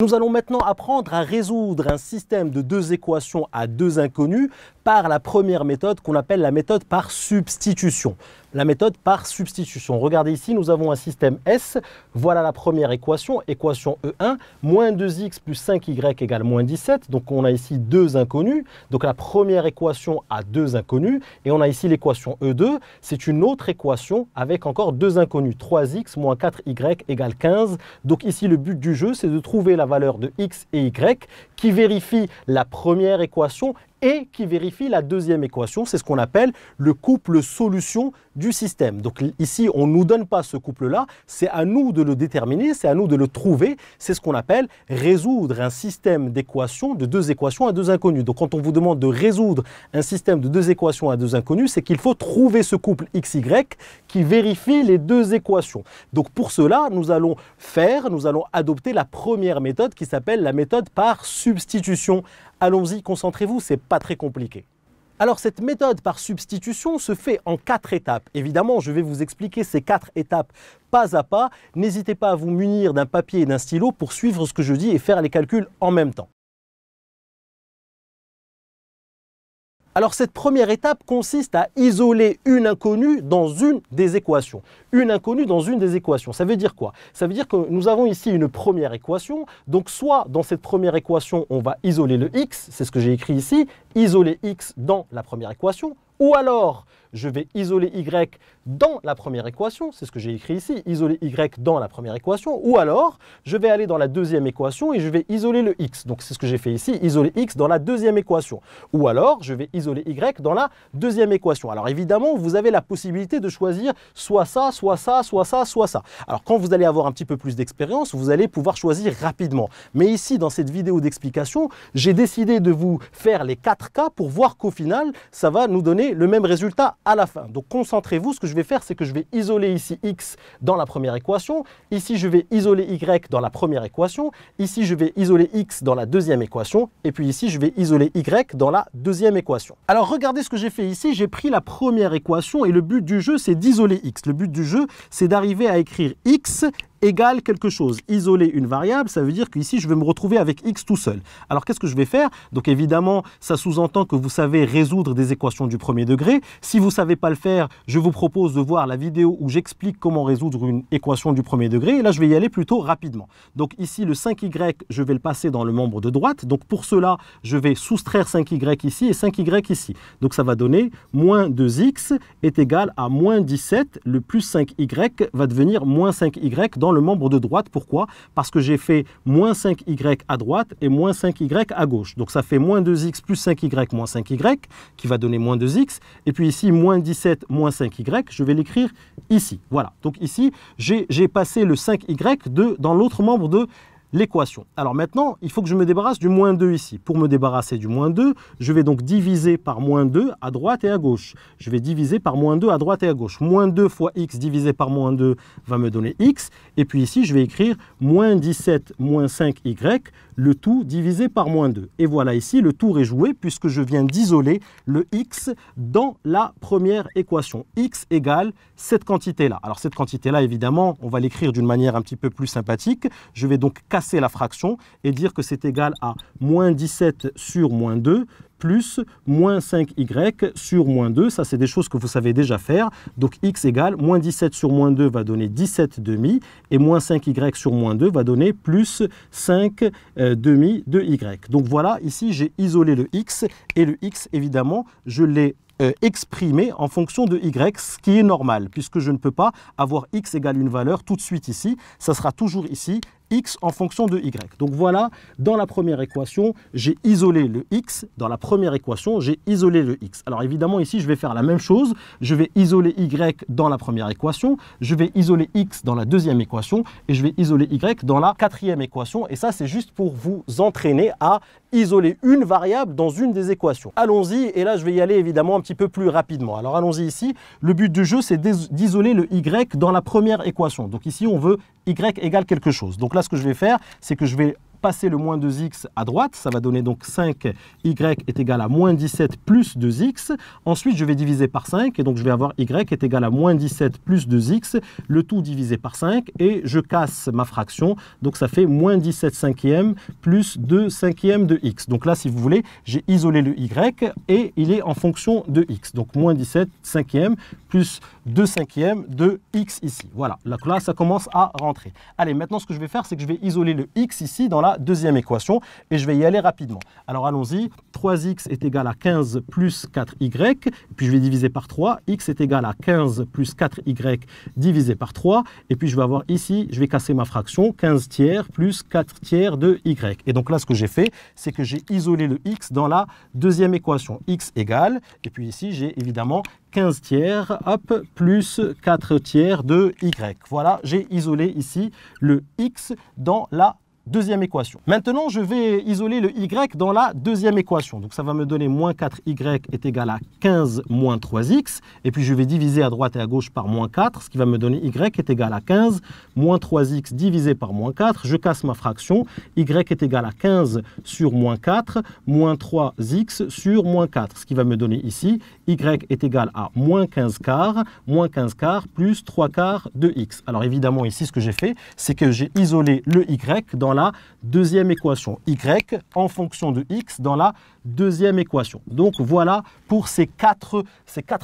Nous allons maintenant apprendre à résoudre un système de deux équations à deux inconnus par la première méthode qu'on appelle la méthode par substitution. La méthode par substitution. Regardez ici, nous avons un système S. Voilà la première équation, équation E1, moins 2x plus 5y égale moins 17. Donc on a ici deux inconnus. Donc la première équation a deux inconnus. Et on a ici l'équation E2. C'est une autre équation avec encore deux inconnus. 3x moins 4y égale 15. Donc ici, le but du jeu, c'est de trouver la valeur de x et y qui vérifie la première équation et qui vérifie la deuxième équation. C'est ce qu'on appelle le couple solution du système. Donc ici, on ne nous donne pas ce couple-là, c'est à nous de le déterminer, c'est à nous de le trouver. C'est ce qu'on appelle résoudre un système d'équations, de deux équations à deux inconnus. Donc quand on vous demande de résoudre un système de deux équations à deux inconnus, c'est qu'il faut trouver ce couple x, y qui vérifie les deux équations. Donc pour cela, nous allons adopter la première méthode qui s'appelle la méthode par substitution. Allons-y, concentrez-vous, c'est pas très compliqué. Alors cette méthode par substitution se fait en 4 étapes. Évidemment, je vais vous expliquer ces 4 étapes pas à pas. N'hésitez pas à vous munir d'un papier et d'un stylo pour suivre ce que je dis et faire les calculs en même temps. Alors cette première étape consiste à isoler une inconnue dans une des équations. Une inconnue dans une des équations. Ça veut dire quoi? Ça veut dire que nous avons ici une première équation. Donc soit dans cette première équation, on va isoler le x, c'est ce que j'ai écrit ici, isoler x dans la première équation. Ou alors, je vais isoler y dans la première équation, c'est ce que j'ai écrit ici, isoler y dans la première équation. Ou alors, je vais aller dans la deuxième équation et je vais isoler le x. Donc c'est ce que j'ai fait ici, isoler x dans la deuxième équation. Ou alors, je vais isoler y dans la deuxième équation. Alors évidemment, vous avez la possibilité de choisir soit ça, soit ça, soit ça, soit ça. Alors quand vous allez avoir un petit peu plus d'expérience, vous allez pouvoir choisir rapidement. Mais ici, dans cette vidéo d'explication, j'ai décidé de vous faire les 4 cas pour voir qu'au final, ça va nous donner le même résultat à la fin. Donc concentrez-vous, ce que je vais faire, c'est que je vais isoler ici x dans la première équation, ici je vais isoler y dans la première équation, ici je vais isoler x dans la deuxième équation, et puis ici je vais isoler y dans la deuxième équation. Alors regardez ce que j'ai fait ici, j'ai pris la première équation et le but du jeu c'est d'isoler x. Le but du jeu c'est d'arriver à écrire x égale quelque chose. Isoler une variable, ça veut dire qu'ici, je vais me retrouver avec x tout seul. Alors, qu'est-ce que je vais faire? Donc, évidemment, ça sous-entend que vous savez résoudre des équations du premier degré. Si vous ne savez pas le faire, je vous propose de voir la vidéo où j'explique comment résoudre une équation du premier degré. Et là, je vais y aller plutôt rapidement. Donc, ici, le 5y, je vais le passer dans le membre de droite. Donc, pour cela, je vais soustraire 5y ici et 5y ici. Donc, ça va donner moins 2x est égal à moins 17. Le plus 5y va devenir moins 5y dans le membre de droite. Pourquoi? Parce que j'ai fait moins 5y à droite et moins 5y à gauche. Donc ça fait moins 2x plus 5y moins 5y qui va donner moins 2x. Et puis ici, moins 17 moins 5y, je vais l'écrire ici. Voilà. Donc ici, j'ai passé le 5y dans l'autre membre de l'équation. Alors maintenant, il faut que je me débarrasse du moins 2 ici. Pour me débarrasser du moins 2, je vais donc diviser par moins 2 à droite et à gauche. Je vais diviser par moins 2 à droite et à gauche. Moins 2 fois x divisé par moins 2 va me donner x. Et puis ici, je vais écrire moins 17 moins 5y, le tout divisé par moins 2. Et voilà ici, le tour est joué puisque je viens d'isoler le x dans la première équation. X égale cette quantité-là. Alors cette quantité-là, évidemment, on va l'écrire d'une manière un petit peu plus sympathique. Je vais donc casser la fraction et dire que c'est égal à moins 17 sur moins 2 plus moins 5y sur moins 2. Ça, c'est des choses que vous savez déjà faire. Donc, x égale moins 17 sur moins 2 va donner 17 demi et moins 5y sur moins 2 va donner plus 5 demi de y. Donc, voilà, ici, j'ai isolé le x et le x, évidemment, je l'ai exprimé en fonction de y, ce qui est normal, puisque je ne peux pas avoir x égale une valeur tout de suite ici. Ça sera toujours ici x en fonction de y. Donc voilà, dans la première équation, j'ai isolé le x. Dans la première équation, j'ai isolé le x. Alors évidemment, ici, je vais faire la même chose. Je vais isoler y dans la première équation. Je vais isoler x dans la deuxième équation. Et je vais isoler y dans la quatrième équation. Et ça, c'est juste pour vous entraîner à isoler une variable dans une des équations. Allons-y. Et là, je vais y aller évidemment un petit peu plus rapidement. Alors allons-y ici. Le but du jeu, c'est d'isoler le y dans la première équation. Donc ici, on veut y égale quelque chose. Donc là, ce que je vais faire, c'est que je vais passer le moins 2x à droite, ça va donner donc 5y est égal à moins 17 plus 2x. Ensuite, je vais diviser par 5 et donc je vais avoir y est égal à moins 17 plus 2x, le tout divisé par 5 et je casse ma fraction. Donc ça fait moins 17 cinquièmes plus 2 cinquièmes de x. Donc là, si vous voulez, j'ai isolé le y et il est en fonction de x. Donc moins 17 cinquièmes plus 2 cinquièmes de x ici. Voilà, donc là, ça commence à rentrer. Allez, maintenant, ce que je vais faire, c'est que je vais isoler le x ici dans la deuxième équation et je vais y aller rapidement. Alors, allons-y. 3x est égal à 15 plus 4y, puis je vais diviser par 3. X est égal à 15 plus 4y divisé par 3. Et puis, je vais avoir ici, je vais casser ma fraction, 15 tiers plus 4 tiers de y. Et donc là, ce que j'ai fait, c'est que j'ai isolé le x dans la deuxième équation. X égale, et puis ici, j'ai évidemment 15 tiers, hop, plus 4 tiers de y. Voilà, j'ai isolé ici le x dans la deuxième équation. Maintenant, je vais isoler le y dans la deuxième équation. Donc, ça va me donner moins 4y est égal à 15 moins 3x. Et puis, je vais diviser à droite et à gauche par moins 4, ce qui va me donner y est égal à 15 moins 3x divisé par moins 4. Je casse ma fraction. Y est égal à 15 sur moins 4, moins 3x sur moins 4, ce qui va me donner ici y est égal à moins 15 quarts plus 3 quarts de x. Alors, évidemment, ici, ce que j'ai fait, c'est que j'ai isolé le y dans la deuxième équation, y en fonction de x dans la deuxième équation. Donc voilà pour ces quatre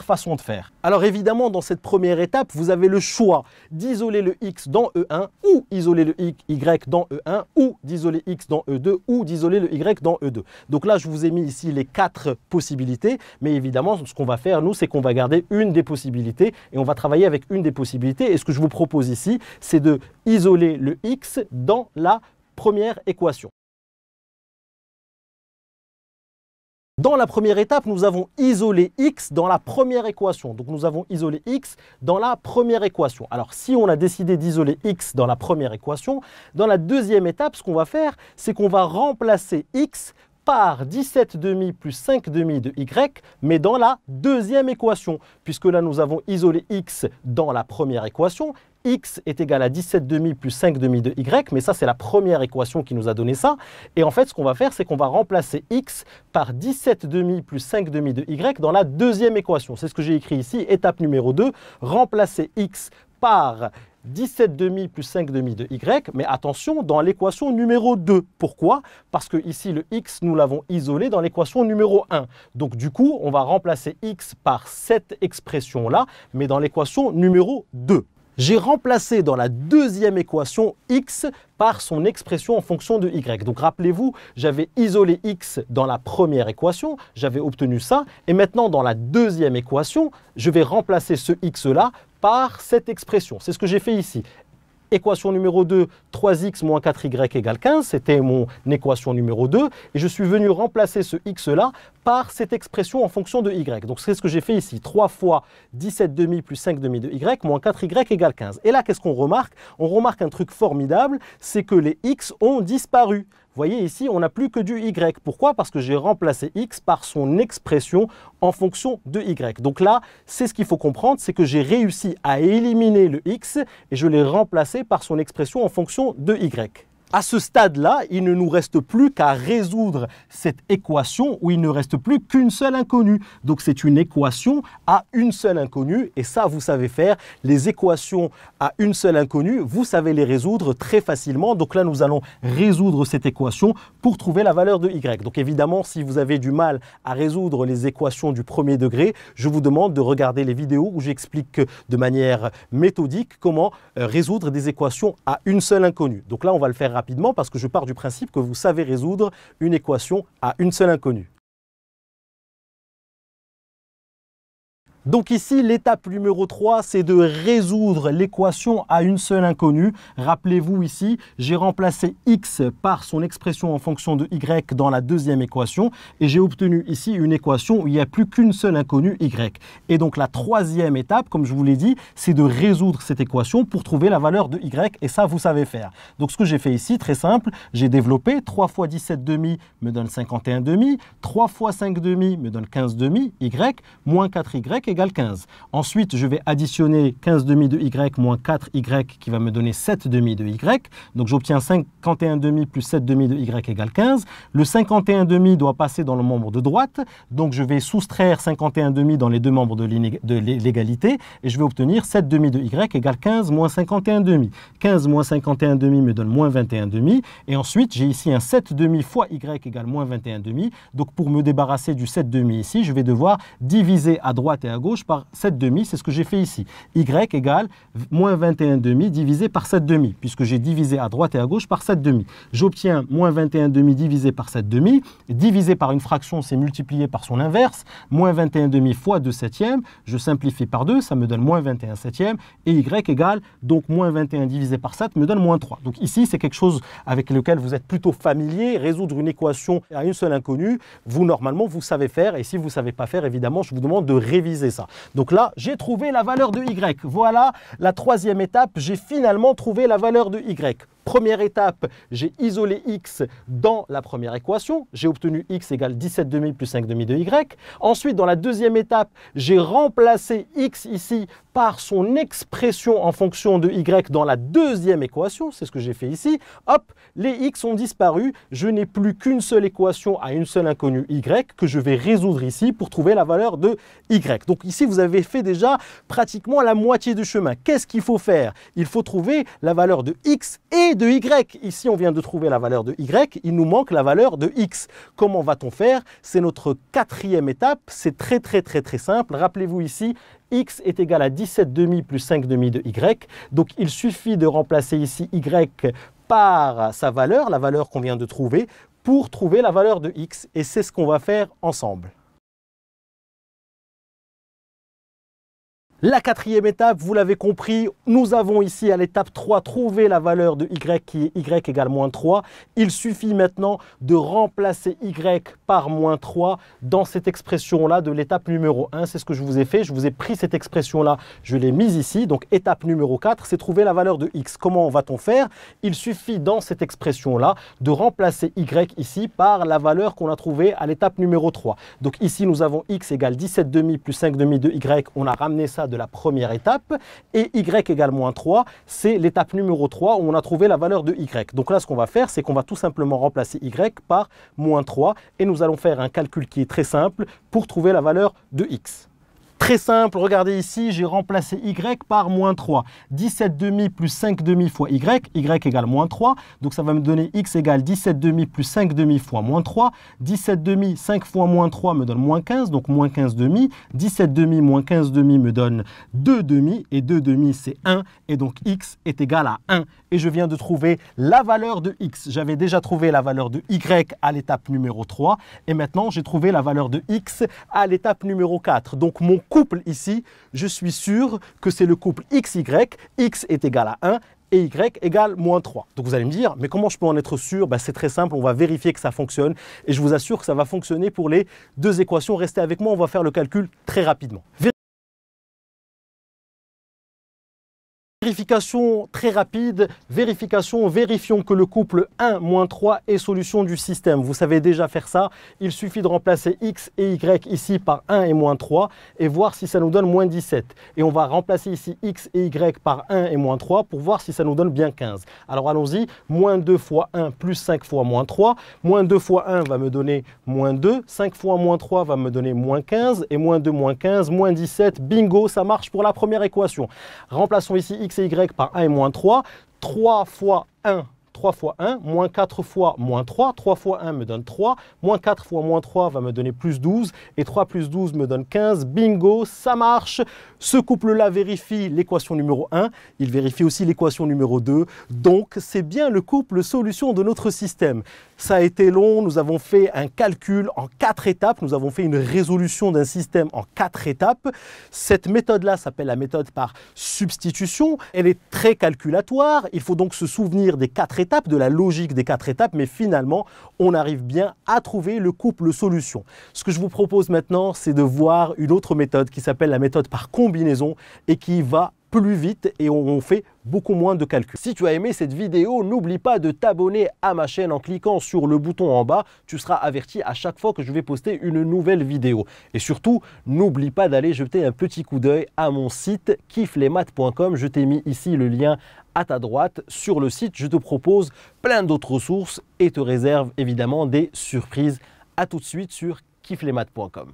façons de faire. Alors évidemment, dans cette première étape, vous avez le choix d'isoler le x dans E1 ou isoler le y dans E1 ou d'isoler x dans E2 ou d'isoler le y dans E2. Donc là, je vous ai mis ici les 4 possibilités, mais évidemment, ce qu'on va faire, nous, c'est qu'on va garder une des possibilités et on va travailler avec une des possibilités. Et ce que je vous propose ici, c'est de isoler le x dans la première équation. Dans la première étape, nous avons isolé x dans la première équation. Donc, nous avons isolé x dans la première équation. Alors, si on a décidé d'isoler x dans la première équation, dans la deuxième étape, ce qu'on va faire, c'est qu'on va remplacer x par 17,5 plus 5,5 de y, mais dans la deuxième équation. Puisque là, nous avons isolé x dans la première équation. X est égal à 17,5 plus 5,5 de y, mais ça, c'est la première équation qui nous a donné ça. Et en fait, ce qu'on va faire, c'est qu'on va remplacer x par 17,5 plus 5,5 de y dans la deuxième équation. C'est ce que j'ai écrit ici, étape numéro 2, remplacer x par 17,5 plus 5,5 de y, mais attention, dans l'équation numéro 2. Pourquoi? Parce que ici, le x, nous l'avons isolé dans l'équation numéro 1. Donc, du coup, on va remplacer x par cette expression-là, mais dans l'équation numéro 2. J'ai remplacé dans la deuxième équation x par son expression en fonction de y. Donc rappelez-vous, j'avais isolé x dans la première équation, j'avais obtenu ça, et maintenant dans la deuxième équation, je vais remplacer ce x-là par cette expression. C'est ce que j'ai fait ici. Équation numéro 2, 3x moins 4y égale 15, c'était mon équation numéro 2, et je suis venu remplacer ce x-là par cette expression en fonction de y. Donc c'est ce que j'ai fait ici, 3 fois 17,5 plus 5,5 de y moins 4y égale 15. Et là, qu'est-ce qu'on remarque? On remarque un truc formidable, c'est que les x ont disparu. Vous voyez ici, on n'a plus que du y. Pourquoi? Parce que j'ai remplacé x par son expression en fonction de y. Donc là, c'est ce qu'il faut comprendre, c'est que j'ai réussi à éliminer le x et je l'ai remplacé par son expression en fonction de y. À ce stade-là, il ne nous reste plus qu'à résoudre cette équation où il ne reste plus qu'une seule inconnue. Donc c'est une équation à une seule inconnue et ça, vous savez faire. Les équations à une seule inconnue, vous savez les résoudre très facilement. Donc là, nous allons résoudre cette équation pour trouver la valeur de y. Donc évidemment, si vous avez du mal à résoudre les équations du premier degré, je vous demande de regarder les vidéos où j'explique de manière méthodique comment résoudre des équations à une seule inconnue. Donc là, on va le faire rapidement parce que je pars du principe que vous savez résoudre une équation à une seule inconnue. Donc ici, l'étape numéro 3, c'est de résoudre l'équation à une seule inconnue. Rappelez-vous ici, j'ai remplacé x par son expression en fonction de y dans la deuxième équation et j'ai obtenu ici une équation où il n'y a plus qu'une seule inconnue y. Et donc la troisième étape, comme je vous l'ai dit, c'est de résoudre cette équation pour trouver la valeur de y et ça, vous savez faire. Donc ce que j'ai fait ici, très simple, j'ai développé 3 fois 17,5 me donne 51,5, 3 fois 5,5 me donne 15,5, y moins 4y égale 15. Ensuite, je vais additionner 15 demi de y moins 4y qui va me donner 7 demi de y. Donc j'obtiens 51 demi plus 7 demi de y égale 15. Le 51 demi doit passer dans le membre de droite. Donc je vais soustraire 51 demi dans les deux membres de l'égalité et je vais obtenir 7 demi de y égale 15 moins 51 demi. 15 moins 51 demi me donne moins 21 demi. Et ensuite, j'ai ici un 7 demi fois y égale moins 21 demi. Donc pour me débarrasser du 7 demi ici, je vais devoir diviser à droite et à gauche par 7 demi. C'est ce que j'ai fait ici. Y égale moins 21 demi divisé par 7 demi, puisque j'ai divisé à droite et à gauche par 7 demi. J'obtiens moins 21 demi divisé par 7 demi. Divisé par une fraction, c'est multiplié par son inverse. Moins 21 demi fois 2 septièmes. Je simplifie par 2, ça me donne moins 21 septièmes. Et y égale, donc moins 21 divisé par 7 me donne moins 3. Donc ici, c'est quelque chose avec lequel vous êtes plutôt familier. Résoudre une équation à une seule inconnue, normalement, vous savez faire. Et si vous ne savez pas faire, évidemment, je vous demande de réviser ça. Donc là, j'ai trouvé la valeur de y. Voilà la troisième étape. J'ai finalement trouvé la valeur de y. Première étape, j'ai isolé x dans la première équation. J'ai obtenu x égale 17 demi plus 5 demi de y. Ensuite, dans la deuxième étape, j'ai remplacé x ici par son expression en fonction de y dans la deuxième équation. C'est ce que j'ai fait ici. Hop, les x ont disparu. Je n'ai plus qu'une seule équation à une seule inconnue y que je vais résoudre ici pour trouver la valeur de y. Donc ici, vous avez fait déjà pratiquement la moitié du chemin. Qu'est-ce qu'il faut faire? Il faut trouver la valeur de x et de y. Ici, on vient de trouver la valeur de y. Il nous manque la valeur de x. Comment va-t-on faire? C'est notre quatrième étape. C'est très simple. Rappelez-vous ici, x est égal à 17 demi plus 5 demi de y. Donc, il suffit de remplacer ici y par sa valeur, la valeur qu'on vient de trouver, pour trouver la valeur de x. Et c'est ce qu'on va faire ensemble. La quatrième étape, vous l'avez compris, nous avons ici à l'étape 3 trouvé la valeur de y qui est y égale moins 3. Il suffit maintenant de remplacer y par moins 3 dans cette expression-là de l'étape numéro 1. C'est ce que je vous ai fait. Je vous ai pris cette expression-là, je l'ai mise ici. Donc étape numéro 4, c'est trouver la valeur de x. Comment va-t-on faire? Il suffit dans cette expression-là de remplacer y ici par la valeur qu'on a trouvée à l'étape numéro 3. Donc ici, nous avons x égale 17 demi plus 5 demi de y. On a ramené ça de la première étape, et y égale moins 3, c'est l'étape numéro 3 où on a trouvé la valeur de y. Donc là, ce qu'on va faire, c'est qu'on va tout simplement remplacer y par moins 3, et nous allons faire un calcul qui est très simple pour trouver la valeur de x. Très simple, regardez ici, j'ai remplacé y par moins 3. 17 demi plus 5 demi fois y égale moins 3. Donc ça va me donner x égale 17 demi plus 5 demi fois moins 3. 17 demi, 5 fois moins 3 me donne moins 15, donc moins 15 demi. 17 demi moins 15 demi me donne 2 demi, et 2 demi c'est 1, et donc x est égal à 1. Et je viens de trouver la valeur de x. J'avais déjà trouvé la valeur de y à l'étape numéro 3, et maintenant j'ai trouvé la valeur de x à l'étape numéro 4. Donc mon couple ici, je suis sûr que c'est le couple XY, x est égal à 1 et y égale moins 3. Donc vous allez me dire, mais comment je peux en être sûr? C'est très simple, on va vérifier que ça fonctionne et je vous assure que ça va fonctionner pour les deux équations. Restez avec moi, on va faire le calcul très rapidement. Vérification très rapide, vérifions que le couple 1 moins 3 est solution du système. Vous savez déjà faire ça, il suffit de remplacer x et y ici par 1 et moins 3 et voir si ça nous donne moins 17. Et on va remplacer ici x et y par 1 et moins 3 pour voir si ça nous donne bien 15. Alors allons-y, moins 2 fois 1 plus 5 fois moins 3. Moins 2 fois 1 va me donner moins 2, 5 fois moins 3 va me donner moins 15 et moins 2 moins 15, moins 17. Bingo, ça marche pour la première équation. Remplaçons ici x et y par 1 et moins 3, 3 fois 1, 3 fois 1, moins 4 fois moins 3, 3 fois 1 me donne 3, moins 4 fois moins 3 va me donner plus 12, et 3 plus 12 me donne 15, bingo, ça marche. Ce couple-là vérifie l'équation numéro 1, il vérifie aussi l'équation numéro 2, donc c'est bien le couple solution de notre système. Ça a été long, nous avons fait un calcul en 4 étapes, nous avons fait une résolution d'un système en 4 étapes. Cette méthode-là s'appelle la méthode par substitution, elle est très calculatoire, il faut donc se souvenir des 4 étapes, de la logique des 4 étapes, mais finalement, on arrive bien à trouver le couple solution. Ce que je vous propose maintenant, c'est de voir une autre méthode qui s'appelle la méthode par combinaison et qui va plus vite et on fait beaucoup moins de calculs. Si tu as aimé cette vidéo, n'oublie pas de t'abonner à ma chaîne en cliquant sur le bouton en bas. Tu seras averti à chaque fois que je vais poster une nouvelle vidéo. Et surtout, n'oublie pas d'aller jeter un petit coup d'œil à mon site kifflesmaths.com. Je t'ai mis ici le lien à ta droite. Sur le site, je te propose plein d'autres ressources et te réserve évidemment des surprises. À tout de suite sur kifflesmaths.com.